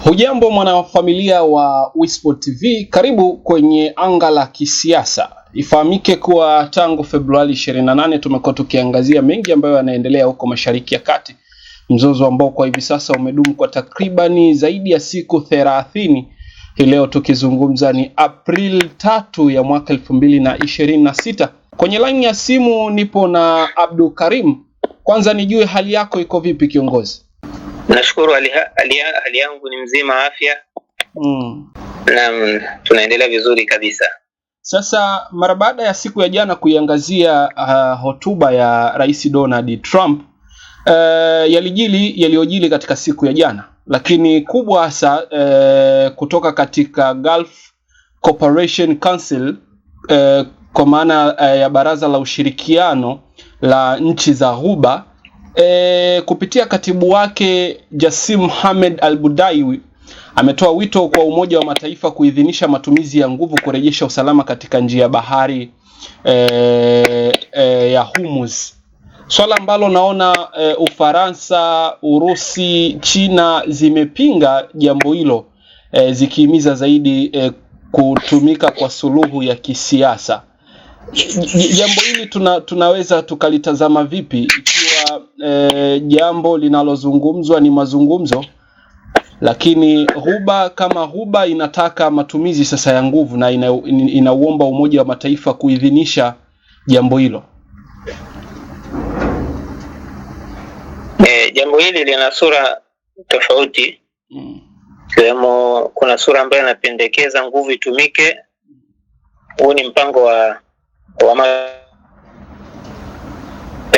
Hujambo mwanafamilia wa Wisport TV, karibu kwenye anga la kisiasa. Ifahamike kuwa tangu Februari 28 tumekuwa tukiangazia mengi ambayo yanaendelea huko Mashariki ya Kati. Mzozo ambao kwa hivi sasa umedumu kwa takribani zaidi ya siku 30. Hii leo tukizungumza ni April 3 ya mwaka 2026. Kwenye line ya simu nipo na Abdul Karim. Kwanza nijue hali yako iko vipi kiongozi? Nashukuru hali yangu ni mzima afya. Na tunaendelea vizuri kabisa. Sasa mara baada ya siku ya jana kuiangazia hotuba ya Rais Donald Trump, yaliyojili katika siku ya jana, lakini kubwa hasa kutoka katika Gulf Cooperation Council, kwa maana ya baraza la ushirikiano la nchi za Ghuba, kupitia katibu wake Jassim Mohamed Al-Budaiwi ametoa wito kwa Umoja wa Mataifa kuidhinisha matumizi ya nguvu kurejesha usalama katika njia ya bahari ya Hormuz. Swala ambalo naona Ufaransa, Urusi, China zimepinga jambo hilo, zikihimiza zaidi kutumika kwa suluhu ya kisiasa. Jambo hili tunaweza tukalitazama vipi ikiwa jambo linalozungumzwa ni mazungumzo, lakini Ghuba inataka matumizi sasa ya nguvu na inauomba Umoja wa Mataifa kuidhinisha jambo hilo? Jambo hili lina sura tofauti. Kuna sura ambayo inapendekeza nguvu itumike. Huu ni mpango wa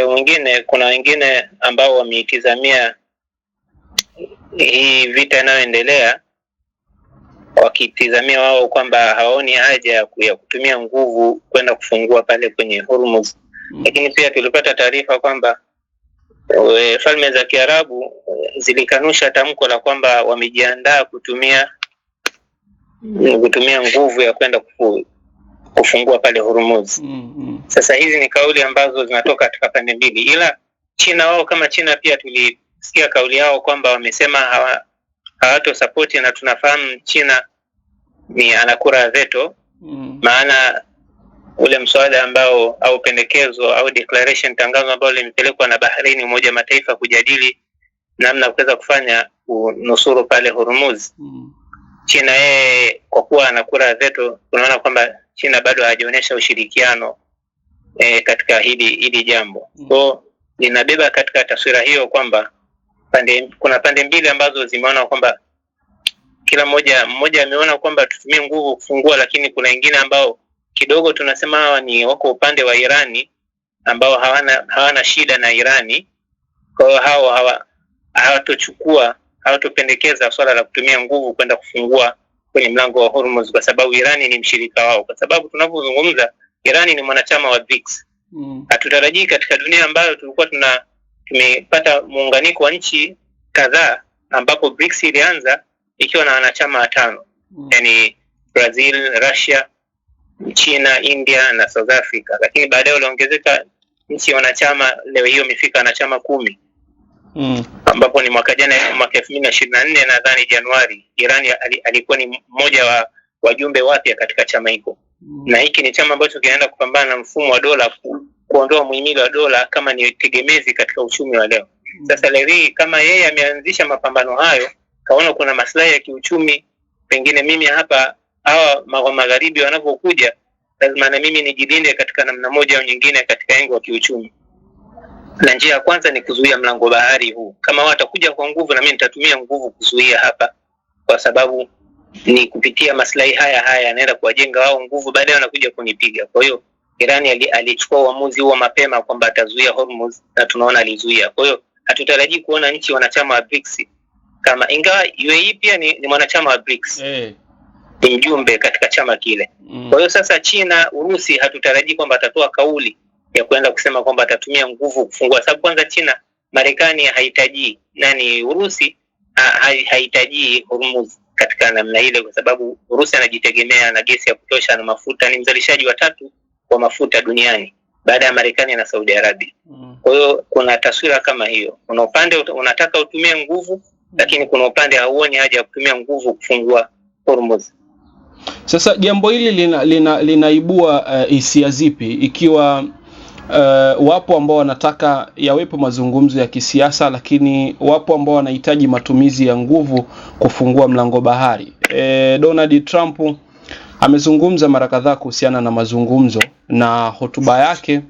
mwingine. Kuna wengine ambao wameitizamia hii vita inayoendelea, wakitizamia wao kwamba hawaoni haja ya kutumia nguvu kwenda kufungua pale kwenye Hormuz. Lakini pia tulipata taarifa kwamba falme za Kiarabu zilikanusha tamko la kwamba wamejiandaa kutumia nguvu ya kwenda kufungua pale Hormuz. Sasa hizi ni kauli ambazo zinatoka katika pande mbili, ila China wao kama China pia tulisikia kauli yao kwamba wamesema hawato support, na tunafahamu China ni anakura veto. Maana ule mswada ambao au pendekezo au declaration, tangazo ambalo limepelekwa na Bahrain Umoja Mataifa kujadili namna kuweza kufanya kunusuru pale Hormuz, China yeye kwa kuwa anakura veto, tunaona kwamba China bado hajaonyesha ushirikiano katika hili jambo. So linabeba katika taswira hiyo kwamba kuna pande mbili ambazo zimeona kwamba kila mmoja ameona kwamba tutumie nguvu kufungua, lakini kuna wengine ambao kidogo tunasema hawa ni wako upande wa Irani, ambao hawana shida na Irani. Kwa hiyo hao hawatopendekeza swala la kutumia nguvu kwenda kufungua kwenye mlango wa Hormuz, kwa sababu Irani ni mshirika wao. Kwa sababu tunapozungumza, Irani ni mwanachama wa BRICS. Hatutarajii katika dunia ambayo tulikuwa tumepata muunganiko wa nchi kadhaa, ambapo BRICS ilianza ikiwa na wanachama 5, yani Brazil, Russia, China, India na South Africa. Lakini baadaye waliongezeka nchi wanachama, leo hiyo imefika wanachama 10. Ambapo ni mwaka 2024 nadhani Januari, Irani alikuwa ni mmoja wa wajumbe wapya katika chama hiko. Na hiki ni chama ambacho kinaenda kupambana na mfumo wa dola, kuondoa muhimili wa dola kama ni tegemezi katika uchumi wa leo. Sasa leo hii kama yeye ameanzisha mapambano hayo, kaona kuna maslahi ya kiuchumi, pengine mimi hapa hawa magharibi wanapokuja, lazima na mimi nijilinde katika namna moja au nyingine katika engo wa kiuchumi. Na njia ya kwanza ni kuzuia mlango bahari huu. Kama watakuja kwa nguvu, na mimi nitatumia nguvu kuzuia hapa, kwa sababu ni kupitia maslahi haya yanaenda kuwajenga wao nguvu, baadaye wanakuja kunipiga. Kwa hiyo Irani alichukua uamuzi huo mapema kwamba atazuia Hormuz, na tunaona alizuia. Kwa hiyo hatutarajii kuona nchi wanachama wa BRICS, kama ingawa UAE pia ni mwanachama wa BRICS, ni mjumbe katika chama kile. Kwa hiyo sasa China, Urusi hatutarajii kwamba atatoa kauli ya kwenda kusema kwamba atatumia nguvu kufungua, sababu kwanza China, Marekani hahitaji, Urusi hahitaji Hormuz katika namna ile, kwa sababu Urusi anajitegemea na gesi ya kutosha na mafuta, ni mzalishaji wa 3 wa mafuta duniani baada ya Marekani na Saudi Arabia. Kwa hiyo kuna taswira kama hiyo. Kuna upande unataka utumie nguvu, lakini kuna upande hauoni haja ya kutumia nguvu kufungua Hormuz. Sasa jambo hili linaibua hisia zipi ikiwa wapo ambao wanataka yawepo mazungumzo ya kisiasa, lakini wapo ambao wanahitaji matumizi ya nguvu kufungua mlango bahari? Donald Trump amezungumza mara kadhaa kuhusiana na mazungumzo, na hotuba yake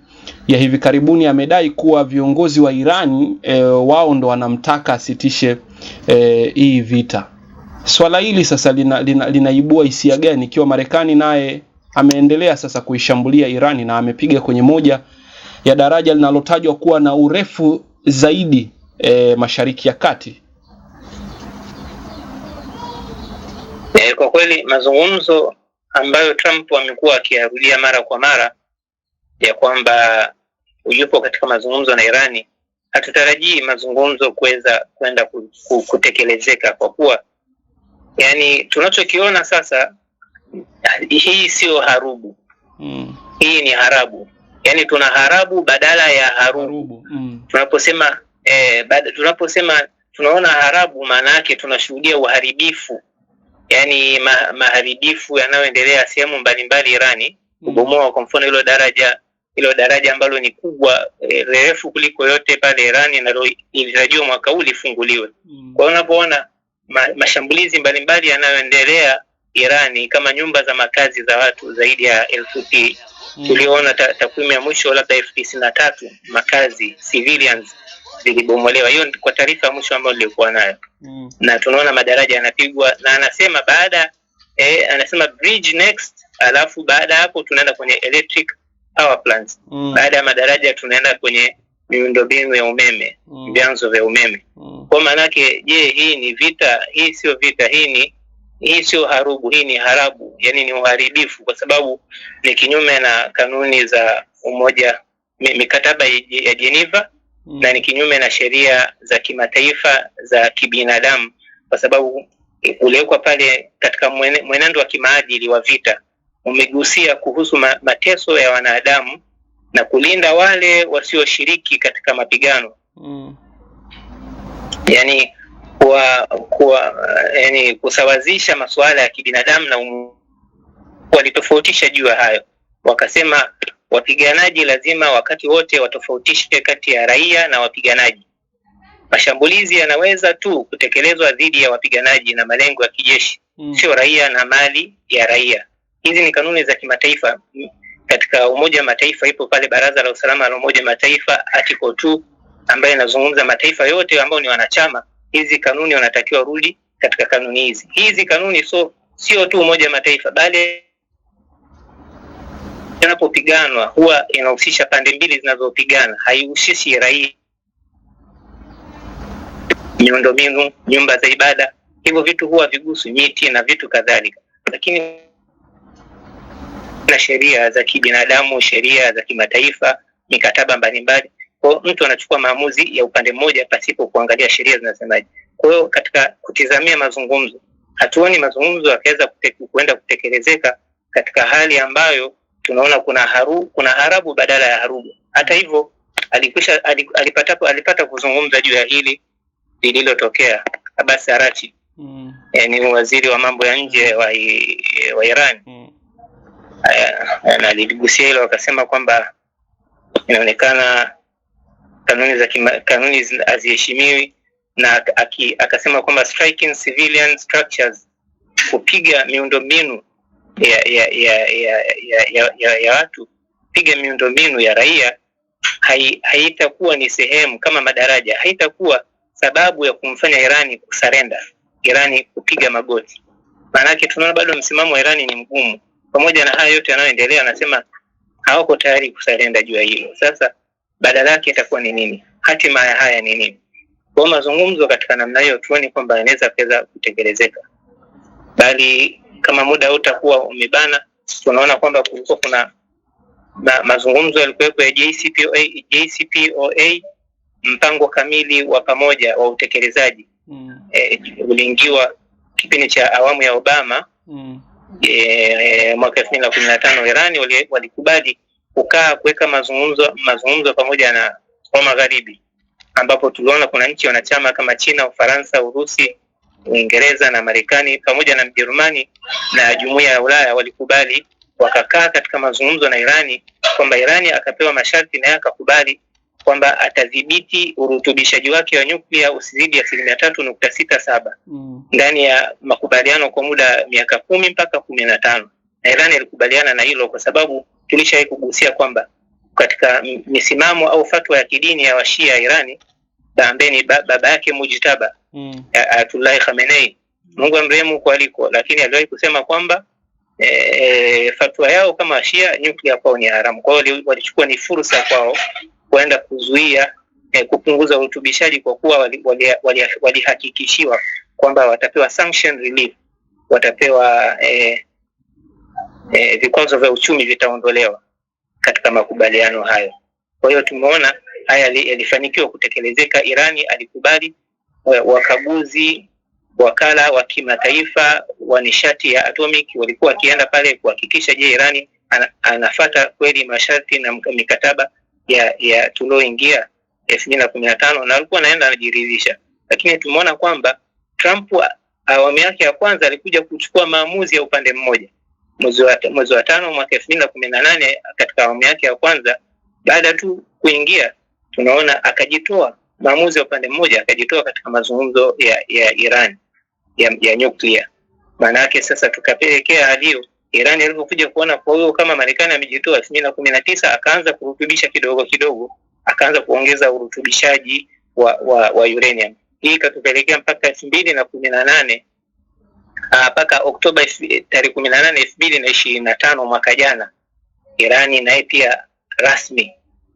ya hivi karibuni amedai kuwa viongozi wa Irani wao ndo wanamtaka asitishe hii vita. Swala hili sasa linaibua hisia gani ikiwa Marekani naye ameendelea sasa kuishambulia Irani na amepiga kwenye moja ya daraja linalotajwa kuwa na urefu zaidi Mashariki ya Kati? Kwa kweli mazungumzo ambayo Trump amekuwa akiyarudia mara kwa mara ya kwamba yupo katika mazungumzo na Irani, hatutarajii mazungumzo kuweza kwenda kutekelezeka, kwa kuwa yani tunachokiona sasa, hii sio harubu. Hii ni harabu. Yani tuna harabu badala ya harubu. Tunaposema tunaona harabu, maana yake tunashuhudia uharibifu, yani maharibifu yanayoendelea sehemu mbalimbali Irani, kubomoa kwa mfano hilo daraja ambalo ni kubwa, refu kuliko yote pale Irani, na ilitarajiwa mwaka huu lifunguliwe. Kwa hiyo unapoona mashambulizi mbalimbali yanayoendelea Irani, kama nyumba za makazi za watu zaidi ya 1000, tuliona takwimu ya mwisho labda 1093 makazi civilians zilibomolewa. Hiyo kwa taarifa ya mwisho ambayo nilikuwa nayo. Na tunaona madaraja yanapigwa, na anasema anasema bridge next, alafu baada hapo tunaenda kwenye electric power plants. Baada ya madaraja tunaenda kwenye miundombinu ya umeme, vyanzo vya umeme. Kwa maana yake, je, hii ni vita? Hii sio vita, hii sio harubu, hii ni harabu, yani ni uharibifu, kwa sababu ni kinyume na kanuni za mikataba ya Geneva, na ni kinyume na sheria za kimataifa za kibinadamu, kwa sababu uliwekwa pale katika mwenendo wa kimaadili wa vita, umegusia kuhusu mateso ya wanadamu na kulinda wale wasioshiriki katika mapigano. Yani yani kusawazisha masuala ya kibinadamu, na walitofautisha juu ya hayo. Wakasema wapiganaji lazima wakati wote watofautishe kati ya raia na wapiganaji. Mashambulizi yanaweza tu kutekelezwa dhidi ya wapiganaji na malengo ya kijeshi, sio raia na mali ya raia. Hizi ni kanuni za kimataifa. Katika Umoja wa Mataifa ipo pale Baraza la Usalama la Umoja wa Mataifa Article 2, ambayo inazungumza mataifa yote ambao ni wanachama. Hizi kanuni wanatakiwa rudi katika kanuni hizi. Hizi kanuni sio tu Umoja wa Mataifa, bali inapopiganwa huwa inahusisha pande mbili zinazopigana, haihusishi raia, miundombinu, nyumba za ibada. Hivyo vitu huwa vigusu, miti na vitu kadhalika. Lakini na sheria za kibinadamu, sheria za kimataifa, mikataba mbalimbali. Kwa mtu anachukua maamuzi ya upande mmoja pasipo kuangalia sheria zinasemaje. Kwa hiyo katika kutizamia mazungumzo, hatuoni mazungumzo yakaweza kuenda kutekelezeka katika hali ambayo tunaona kuna harabu badala ya harubu. Hata hivyo alipata kuzungumza juu ya hili lililotokea Abbas Araghchi, ni waziri wa mambo ya nje wa Iran. Na aligusia hilo, akasema kwamba inaonekana kanuni haziheshimiwi, na akasema kwamba striking civilian structures, kupiga miundombinu ya watu, piga miundombinu ya raia, haitakuwa ni sehemu kama madaraja, haitakuwa sababu ya kumfanya Irani kusarenda, Irani kupiga magoti. Maana yake tunaona bado msimamo wa Irani ni mgumu. Pamoja na hayo yote yanayoendelea, anasema hawako tayari kusarenda juu ya hilo. Sasa badala yake itakuwa ni nini? Hatima ya haya ni nini? Kwa mazungumzo katika namna hiyo tuone kwamba inaweza kuweza kutekelezeka. Bali kama muda utakuwa umebana, tunaona kwamba kulikuwa kuna mazungumzo yalikuwepo ya JCPOA, mpango kamili wa pamoja wa utekelezaji. Uliingiwa kipindi cha awamu ya Obama. Mwaka 2015 Irani walikubali kuweka mazungumzo pamoja na wa Magharibi ambapo tuliona kuna nchi wanachama kama China, Ufaransa, Urusi, Uingereza na Marekani pamoja na Ujerumani na Jumuiya ya Ulaya walikubali, wakakaa katika mazungumzo na Irani kwamba Irani akapewa masharti na akakubali kwamba atadhibiti urutubishaji wake wa nyuklia usizidi 3.67 ndani ya makubaliano kwa muda miaka 10 mpaka 15. Na Irani ilikubaliana na hilo kwa sababu tulishawahi kugusia kwamba katika misimamo au fatwa ya kidini ya Washia Irani, ambaye baba yake Mujtaba Ayatollah Khamenei, Mungu amrehemu kwa aliko, lakini aliwahi kusema kwamba fatwa yao kama Washia nyuklia kwao ni haramu. Kwa hiyo walichukua ni fursa kwao kwenda kuzuia kupunguza urutubishaji kwa kuwa walihakikishiwa kwamba watapewa sanction relief, watapewa vikwazo vya uchumi vitaondolewa katika makubaliano hayo. Kwa hiyo tumeona haya yalifanikiwa kutekelezeka. Irani alikubali, wakaguzi wakala wa kimataifa wa nishati ya atomic walikuwa wakienda pale kuhakikisha je, Irani anafuata kweli masharti na mikataba ya tulioingia 2015, na alikuwa anaenda anajiridhisha. Lakini tumeona kwamba Trump awamu yake ya kwanza alikuja kuchukua maamuzi ya upande mmoja mwezi wa 5 mwaka 2018. Katika awamu yake ya kwanza baada tu kuingia, tunaona akajitoa maamuzi ya upande mmoja, akajitoa katika mazungumzo ya Iran ya nyuklia. Maana yake sasa tukapelekea hadi Iran ilipokuja kuona kwa hiyo kama Marekani amejitoa 2019, akaanza kurutubisha kidogo kidogo, akaanza kuongeza urutubishaji wa uranium. Hii ikatupelekea mpaka 2018 mpaka Oktoba tarehe 18 2025 mwaka jana, Irani naye pia rasmi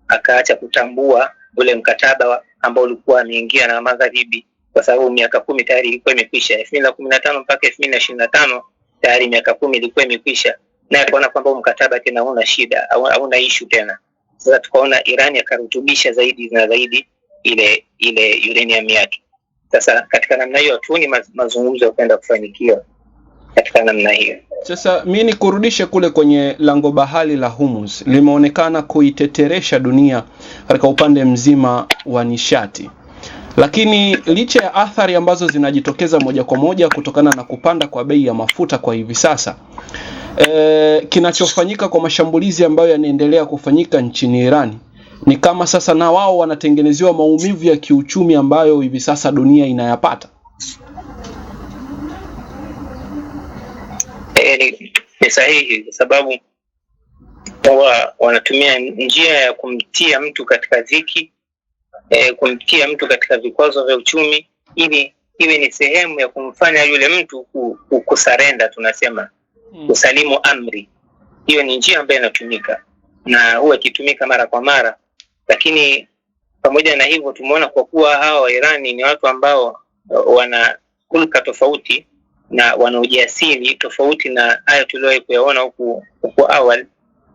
akaacha kutambua ule mkataba ambao ulikuwa ameingia na Magharibi, kwa sababu miaka 10 tayari ilikuwa imekwisha. 2015 mpaka 2025 tayari miaka 10 ilikuwa imekwisha, na akaona kwamba mkataba tena hauna shida au hauna issue tena. Sasa tukaona Irani akarutubisha zaidi na zaidi ile uranium yake. Sasa katika namna hiyo tuoni mazungumzo yakwenda kufanikiwa katika namna hiyo. Sasa mimi nikurudishe kule kwenye lango bahari la Hormuz, limeonekana kuiteteresha dunia katika upande mzima wa nishati. Lakini licha ya athari ambazo zinajitokeza moja kwa moja kutokana na kupanda kwa bei ya mafuta kwa hivi sasa, kinachofanyika kwa mashambulizi ambayo yanaendelea kufanyika nchini Irani ni kama sasa na wao wanatengenezewa maumivu ya kiuchumi ambayo hivi sasa dunia inayapata. Ni sahihi, kwa sababu wanatumia njia ya kumtia mtu katika dhiki, kumtia mtu katika vikwazo vya uchumi, ili iwe ni sehemu ya kumfanya yule mtu kusarenda, tunasema kusalimu amri. Hiyo ni njia ambayo inatumika na huwa ikitumika mara kwa mara. Lakini pamoja na hivyo tumeona kwa kuwa hawa wa Irani ni watu ambao wana hulka tofauti na wana ujasiri tofauti na hayo tuliyowahi kuyaona huku awali.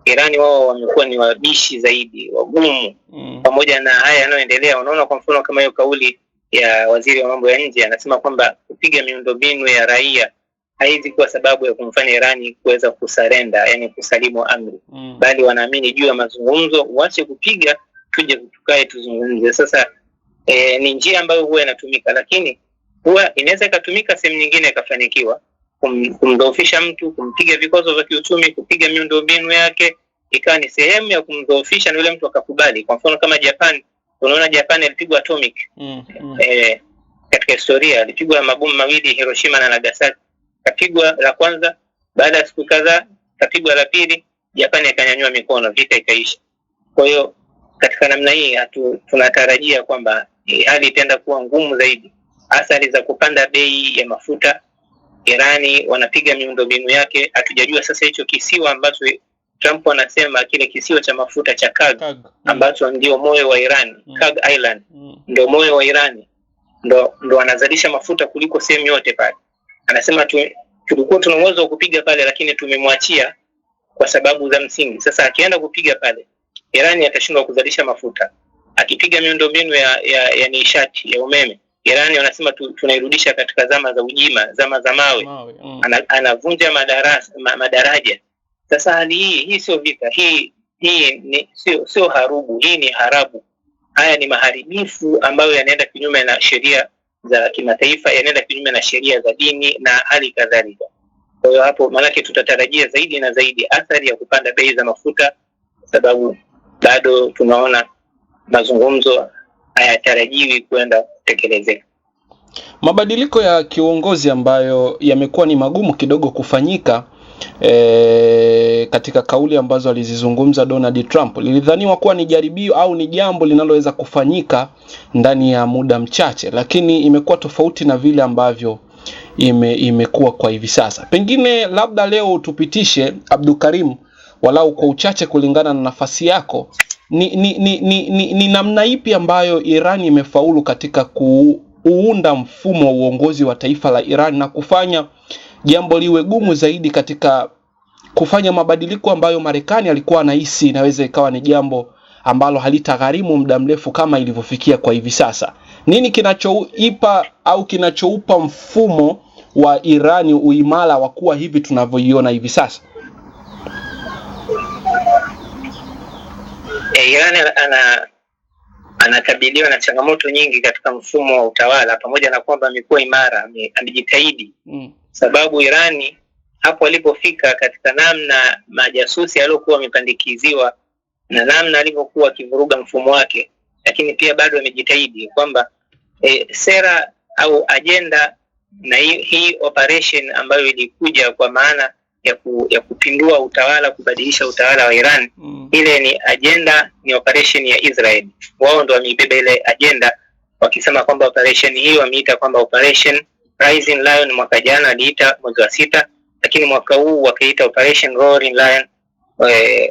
Irani wao wamekuwa ni wabishi zaidi, wagumu. Pamoja na haya yanayoendelea, unaona kwa mfano kama hiyo kauli ya waziri wa mambo ya nje anasema kwamba kupiga miundombinu ya raia haizi kuwa sababu ya kumfanya Irani kuweza kusarenda, yani kusalimu amri. Bali wanaamini juu ya mazungumzo, uache kupiga, tuje tukae tuzungumze. Sasa ni njia ambayo huwa inatumika, lakini huwa inaweza ikatumika sehemu nyingine ikafanikiwa, kumdhoofisha mtu, kumpiga vikwazo vya kiuchumi, kupiga miundombinu yake, ikawa ni sehemu ya kumdhoofisha na yule mtu akakubali. Kwa mfano kama Japan, unaona Japan ilipigwa atomic. Katika historia ilipigwa mabomu mawili, Hiroshima na Nagasaki. Kapigwa la kwanza, baada ya siku kadhaa kapigwa la pili, Japan ikanyanyua mikono, vita ikaisha. Kwa hiyo katika namna hii tunatarajia kwamba hali itaenda kuwa ngumu zaidi. Athari za kupanda bei ya mafuta, Irani wanapiga miundombinu yake. Hatujajua sasa hicho kisiwa ambacho Trump anasema kile kisiwa cha mafuta cha Kurg ambacho ndio moyo wa Iran, Kurg Island ndio moyo wa Iran, ndio anazalisha mafuta kuliko sehemu yote pale. Anasema tulikuwa tuna uwezo wa kupiga pale, lakini tumemwachia kwa sababu za msingi. Sasa akienda kupiga pale, Irani atashindwa kuzalisha mafuta. Akipiga miundombinu ya nishati ya umeme, Irani wanasema tunairudisha katika zama za ujima, zama za mawe. Anavunja madaraja. Sasa hali hii sio vita, hii ni sio harubu, hii ni harabu. haya ni maharibifu ambayo yanaenda kinyume na sheria za kimataifa, yanaenda kinyume na sheria za dini na hali kadhalika. Kwa hiyo hapo maanake tutatarajia zaidi na zaidi athari ya kupanda bei za mafuta, sababu bado tunaona mazungumzo hayatarajiwi kwenda kutekelezeka. Mabadiliko ya kiongozi ambayo yamekuwa ni magumu kidogo kufanyika katika kauli ambazo alizizungumza Donald Trump, lilidhaniwa kuwa ni jaribio au ni jambo linaloweza kufanyika ndani ya muda mchache, lakini imekuwa tofauti na vile ambavyo imekuwa kwa hivi sasa. Pengine labda leo tupitishe, Abdukarim, walau kwa uchache kulingana na nafasi yako, ni namna ipi ambayo Iran imefaulu katika kuunda mfumo wa uongozi wa taifa la Iran na kufanya jambo liwe gumu zaidi katika kufanya mabadiliko ambayo Marekani alikuwa anahisi inaweza ikawa ni jambo ambalo halitagharimu muda mrefu kama ilivyofikia kwa hivi sasa. Nini kinachoipa au kinachoupa mfumo wa Irani uimara wa kuwa hivi tunavyoiona hivi sasa? Iran anakabiliwa na changamoto nyingi katika mfumo wa utawala, pamoja na kwamba amekuwa imara, amejitahidi. Sababu Irani hapo alipofika katika namna majasusi aliokuwa wamepandikiziwa na namna alivyokuwa akivuruga mfumo wake, lakini pia bado amejitahidi kwamba sera au agenda na hii operation ambayo ilikuja kwa maana ya kupindua utawala, kubadilisha utawala wa Iran, ile ni agenda, ni operation ya Israel. Wao ndio wameibeba ile agenda, wakisema kwamba operation hiyo wameita kwamba Operation Rising Lion. Mwaka jana aliita mwezi wa 6, lakini mwaka huu wakaita Operation Roaring Lion.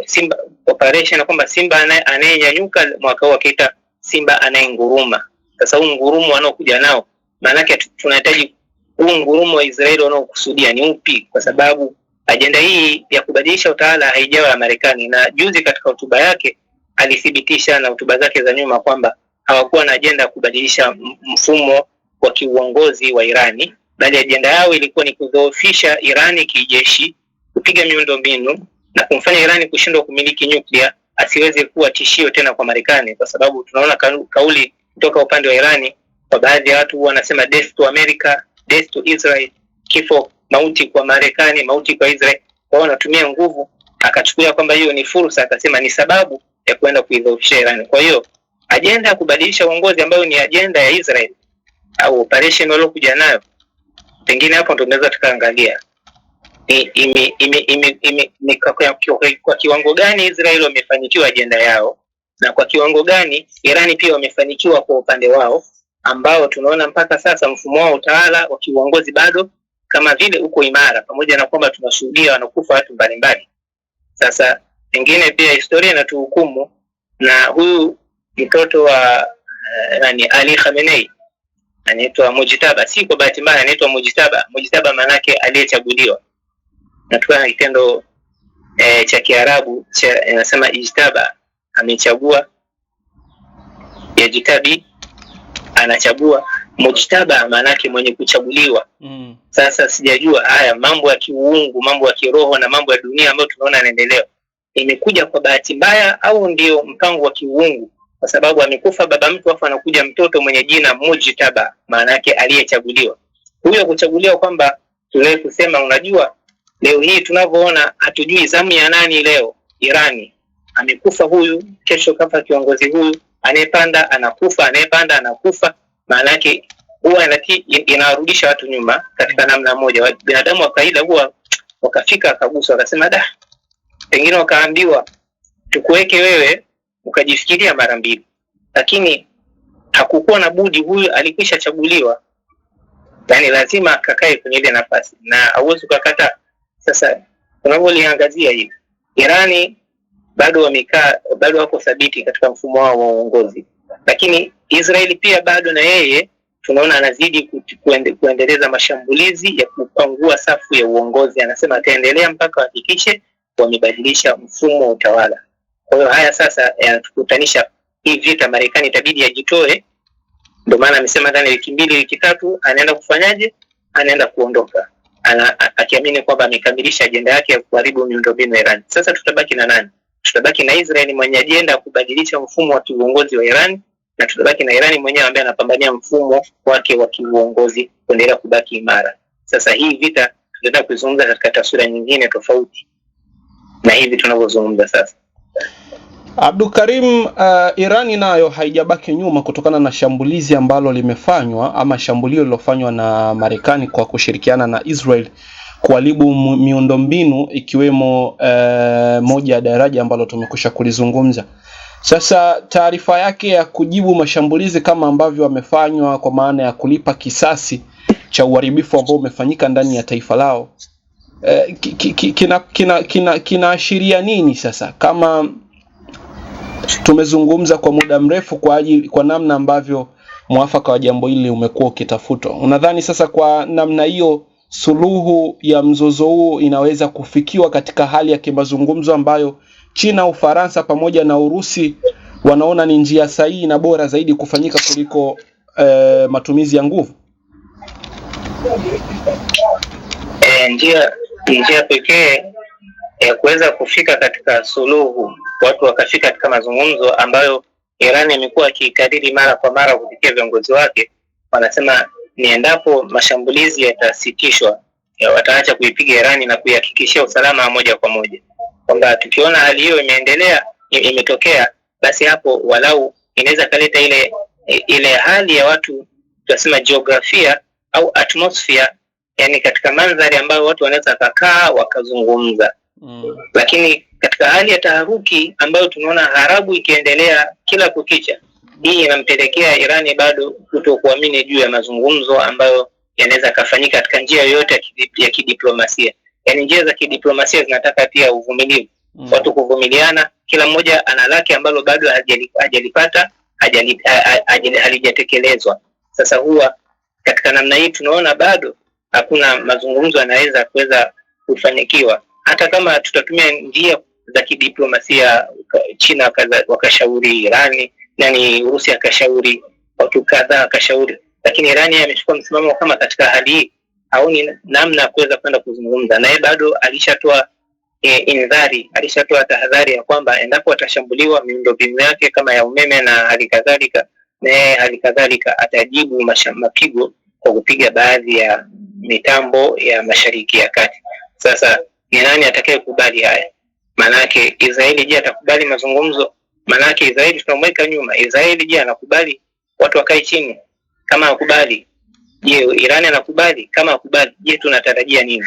Simba operation, kwamba simba anayenyanyuka, mwaka huu wakaita simba anayenguruma. Sasa huu ngurumo wanaokuja nao, maana yake tunahitaji huu ngurumo wa Israeli wanaokusudia ni upi? Kwa sababu agenda hii ya kubadilisha utawala haijawa ya Marekani, na juzi katika hotuba yake alithibitisha na hotuba zake za nyuma kwamba hawakuwa na agenda ya kubadilisha mfumo wa kiuongozi wa Irani, bali agenda yao ilikuwa ni kudhoofisha Irani kijeshi, kupiga miundombinu na kumfanya Irani kushindwa kumiliki nyuklia, asiweze kuwa tishio tena kwa Marekani. Kwa sababu tunaona kauli kutoka upande wa Irani, kwa baadhi ya watu wanasema death to America, death to Israel, kifo, mauti kwa Marekani, mauti kwa Israel. Kwa hiyo anatumia nguvu, akachukulia kwamba hiyo ni fursa, akasema ni sababu ya kwenda kuidhoofisha Irani. Kwa hiyo agenda ya kubadilisha uongozi ambayo ni agenda ya Israel au operation waliokuja nayo, pengine hapo ndio tunaweza tukaangalia kwa kiwango gani Israel wamefanikiwa agenda yao, na kwa kiwango gani Irani pia wamefanikiwa kwa upande wao, ambao tunaona mpaka sasa mfumo wao utawala wa kiuongozi bado kama vile uko imara, pamoja na kwamba tunashuhudia wanakufa watu mbalimbali. Sasa pengine pia historia inatuhukumu, na huyu mtoto wa Ali Khamenei anaitwa Mujtaba, si kwa bahati mbaya anaitwa Mujtaba. Mujtaba maana yake aliyechaguliwa, na tukana kitendo cha Kiarabu inasema ijtaba, amechagua, yajitabi, anachagua. Mujtaba maana yake mwenye kuchaguliwa. Sasa sijajua haya mambo ya kiuungu, mambo ya kiroho na mambo ya dunia ambayo tunaona yanaendelea, imekuja kwa bahati mbaya au ndio mpango wa kiuungu? Kwa sababu amekufa baba mtu, afa anakuja mtoto mwenye jina Mujtaba, maana yake aliyechaguliwa. Huyo kuchaguliwa, kwamba tuleo kusema, unajua leo hii tunavyoona hatujui zamu ya nani leo Irani. Amekufa huyu, kesho kafa kiongozi huyu, anayepanda anakufa, anayepanda anakufa. Maana yake huwa inarudisha watu nyuma katika namna moja. Binadamu wa kawaida huwa wakafika akagusa, wakasema pengine wakaambiwa tukuweke wewe ukajifikiria mara mbili, lakini hakukuwa na budi, huyu alikwisha chaguliwa, yani lazima akakae kwenye ile nafasi na hauwezi kukata. Sasa tunavyoliangazia hili, Irani bado wamekaa, bado wako thabiti katika mfumo wao wa uongozi, lakini Israeli pia bado na yeye tunaona anazidi kuendeleza mashambulizi ya kupangua safu ya uongozi. Anasema ataendelea mpaka hakikishe wamebadilisha mfumo wa utawala. Kwa hiyo haya sasa yanatukutanisha hii vita, Marekani itabidi ajitoe. Ndio maana amesema ndani wiki 2 wiki 3 anaenda kufanyaje, anaenda kuondoka, akiamini kwamba amekamilisha agenda yake ya kuharibu miundombinu ya Iran. Sasa tutabaki na nani? Tutabaki na Israeli mwenye agenda ya kubadilisha mfumo wa uongozi wa Iran, na tutabaki na Irani mwenyewe ambaye anapambania mfumo wake wa kiuongozi kuendelea kubaki imara. Sasa hii vita tunataka kuzungumza katika taswira nyingine tofauti na hivi tunavyozungumza sasa. Abdul Karim, Irani nayo haijabaki nyuma kutokana na shambulizi ambalo limefanywa ama shambulio lilofanywa na Marekani kwa kushirikiana na Israel kuharibu miundombinu ikiwemo moja ya daraja ambalo tumekusha kulizungumza. Sasa taarifa yake ya kujibu mashambulizi kama ambavyo wamefanywa kwa maana ya kulipa kisasi cha uharibifu ambao umefanyika ndani ya taifa lao, kinaashiria nini sasa? Kama tumezungumza kwa muda mrefu kwa namna ambavyo mwafaka wa jambo hili umekuwa ukitafutwa, unadhani sasa kwa namna hiyo suluhu ya mzozo huu inaweza kufikiwa katika hali ya kimazungumzo ambayo China, Ufaransa pamoja na Urusi wanaona ni njia sahihi na bora zaidi kufanyika kuliko matumizi ya nguvu? Njia pekee ya kuweza kufika katika suluhu, watu wakafika katika mazungumzo ambayo Iran imekuwa ikikariri mara kwa mara kupitia viongozi wake, wanasema ni endapo mashambulizi yatasitishwa, wataacha kuipiga Iran na kuihakikishia usalama wa moja kwa moja. Kwamba tukiona hali hiyo imetokea, basi hapo walau inaweza kaleta ile hali ya watu tunasema jiografia au atmosphere, yani katika mandhari ambayo watu wanaweza kukaa wakazungumza. Lakini katika hali ya taharuki ambayo tunaona harabu ikiendelea kila kukicha, hii inampelekea Irani bado kutokuamini juu ya mazungumzo ambayo yanaweza kufanyika katika njia yoyote ya kidiplomasia. Yani njia za kidiplomasia zinataka pia uvumilivu. Watu kuvumiliana, kila mmoja ana lake ambalo bado hajalipata, halijatekelezwa. Sasa huwa katika namna hii tunaona bado hakuna mazungumzo yanaweza kuweza kufanikiwa. Hata kama tutatumia njia za kidiplomasia, China wakashauri Irani, nani Urusi akashauri, watu kadhaa akashauri, lakini Irani amechukua msimamo kama katika hali hii haoni namna ya kuweza kwenda kuzungumza. Na yeye bado alishatoa indhari, alishatoa tahadhari ya kwamba endapo atashambuliwa miundombinu yake kama ya umeme na hali kadhalika atajibu mapigo kwa kupiga baadhi ya mitambo ya Mashariki ya Kati. Sasa ni nani atakayekubali haya? Manake Israeli je atakubali mazungumzo? Manake Israeli tunamweka nyuma. Israeli je anakubali watu wakae chini? Kama hakubali, je Iran anakubali? Kama hakubali, je tunatarajia nini?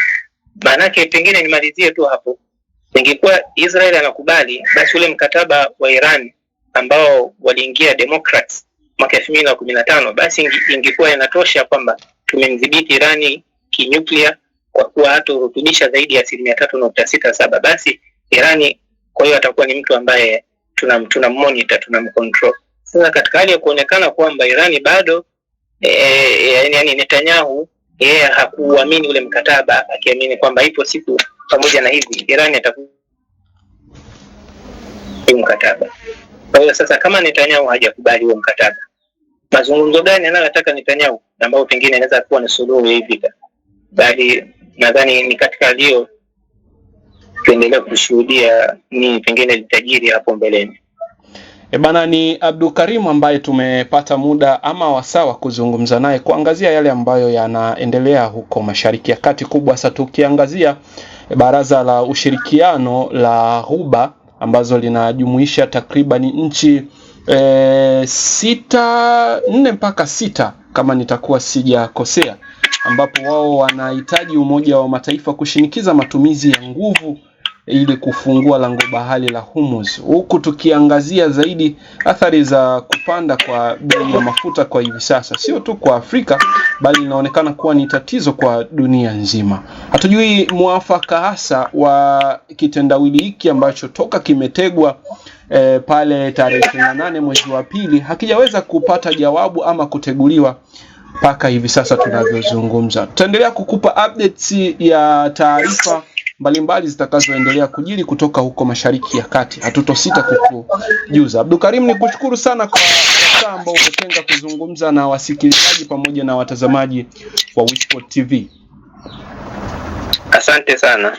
Manake pengine nimalizie tu hapo. Ingekuwa Israeli anakubali, basi ule mkataba wa Iran ambao waliingia Democrats mwaka 2015, basi ingekuwa inatosha kwamba tumemdhibiti Irani kinyuklia kwa kuwa hatorutubisha zaidi ya 3.67. Basi Irani kwa hiyo atakuwa ni mtu ambaye tunamonitor, tunamcontrol. Sasa katika hali ya kuonekana kwamba Irani bado yani Netanyahu yeye hakuamini ule mkataba, akiamini kwamba ipo siku pamoja na hivi Irani atakuwa mkataba. Kwa hiyo sasa kama Netanyahu hajakubali huo mkataba, mazungumzo gani anayotaka Netanyahu ambao pengine inaweza kuwa ni suluhu ya vita? Bali nadhani ni katika leo tuendelee kushuhudia ni pengine litajiri hapo mbeleni. Bana, ni Abdul Karim ambaye tumepata muda ama wasawa kuzungumza naye kuangazia yale ambayo yanaendelea huko Mashariki ya Kati, kubwa sasa tukiangazia Baraza la Ushirikiano la Ghuba ambazo linajumuisha takriban nchi 4 mpaka 6 kama nitakuwa sijakosea, ambapo wao wanahitaji Umoja wa Mataifa kushinikiza matumizi ya nguvu ili kufungua lango bahari la Hormuz, huku tukiangazia zaidi athari za kupanda kwa bei ya mafuta kwa hivi sasa, sio tu kwa Afrika bali inaonekana kuwa ni tatizo kwa dunia nzima. Hatujui muafaka hasa wa kitendawili hiki ambacho toka kimetegwa pale tarehe 28 mwezi wa pili hakijaweza kupata jawabu ama kuteguliwa mpaka hivi sasa tunavyozungumza. Tutaendelea kukupa updates ya taarifa mbalimbali zitakazoendelea kujiri kutoka huko Mashariki ya Kati. Hatutosita kukujuza. Abdul Karim, nikushukuru sana kwa saa ambao umetenga kuzungumza na wasikilizaji pamoja na watazamaji wa Wishport TV. Asante sana.